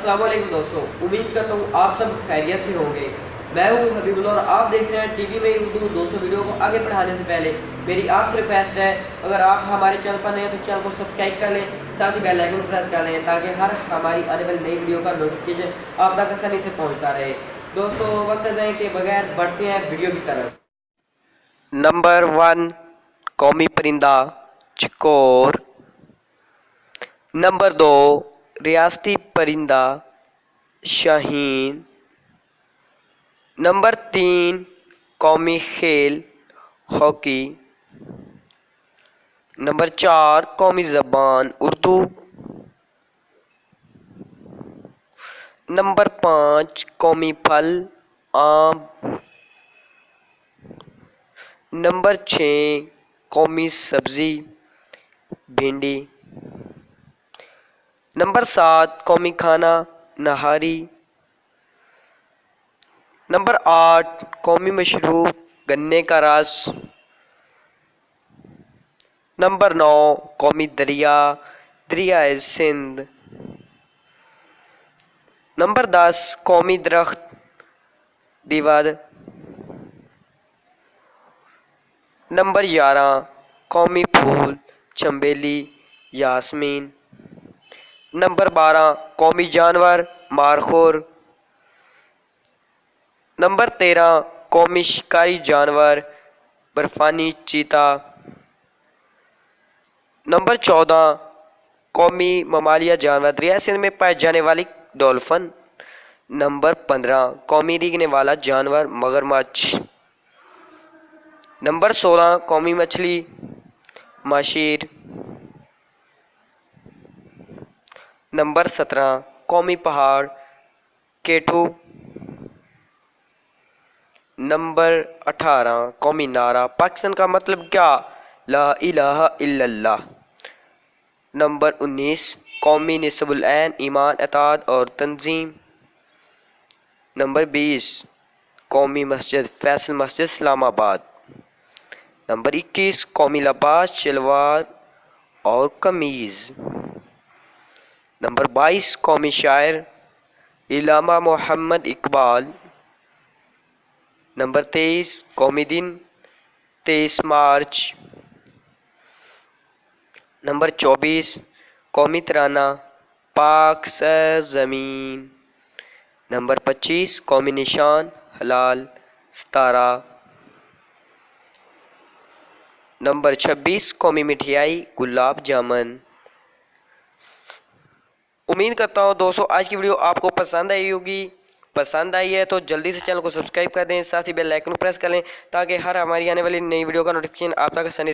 अस्सलाम वालेकुम दोस्तों, उम्मीद करता हूँ आप सब खैरियत से होंगे। मैं हूँ हबीबुल्लाह और आप देख रहे हैं टीवी में उर्दू। दोस्तों, वीडियो को आगे बढ़ाने से पहले मेरी आपसे रिक्वेस्ट है, अगर आप हमारे चैनल पर नए हैं तो चैनल को सब्सक्राइब कर लें, साथ ही बेल आइकन को प्रेस कर लें ताकि हर हमारी आने वाली नई वीडियो का नोटिफिकेशन आप तक आसानी से पहुँचता रहे। दोस्तों, वक्त ज़ाया के बगैर बढ़ते हैं वीडियो की तरफ। नंबर 1 कौमी परिंदा चकोर। नंबर 2 रियासती परिंदा शाहीन। नंबर 3 कौमी खेल हॉकी। नंबर 4 कौमी ज़बान उर्दू। नंबर 5 कौमी फल आम। नंबर 6 कौमी सब्ज़ी भिंडी। नंबर 7 कौमी खाना नहारी। नंबर 8 कौमी मशरूब गन्ने का रस। नंबर 9 कौमी दरिया दरियाए सिंध। नंबर 10 कौमी दरख्त दीवार। नंबर 11 कौमी फूल चंबेली यास्मीन। नंबर 12 कौमी जानवर मारखोर। नंबर 13 कौमी शिकारी जानवर बर्फानी चीता। नंबर 14 कौमी ममालिया जानवर दरिया सिंध में पाए जाने वाली डॉल्फिन। नंबर 15 कौमी रेंगने वाला जानवर मगरमच्छ। नंबर 16 कौमी मछली माशीर। नंबर 17 कौमी पहाड़ केटू। नंबर 18 कौमी नारा पाकिस्तान का मतलब क्या ला इलाहा इल्लल्लाह। नंबर 19 कौमी निस्बुल ऐन ईमान अताद और तंजीम। नंबर 20 कौमी मस्जिद फैसल मस्जिद इस्लामाबाद। नंबर 21 कौमी लिबास शलवार और कमीज़। नंबर 22 कौमी शायर इल्लामा मोहम्मद इकबाल। नंबर 23 कौमी दिन 23 मार्च। नंबर 24 कौमी तराना पाक ज़मीन। नंबर 25 कौमी निशान हलाल सितारा। नंबर 26 कौमी मिठाई गुलाब जामुन। उम्मीद करता हूँ दोस्तों आज की वीडियो आपको पसंद आई होगी। पसंद आई है तो जल्दी से चैनल को सब्सक्राइब कर दें, साथ ही बेल आइकन को प्रेस कर लें ताकि हर हमारी आने वाली नई वीडियो का नोटिफिकेशन आप तक आसानी।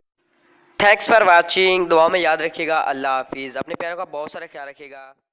Thanks for watching. दुआ में याद रखिएगा। अल्लाह हाफिज़। अपने प्यारों का बहुत सारा ख्याल रखिएगा।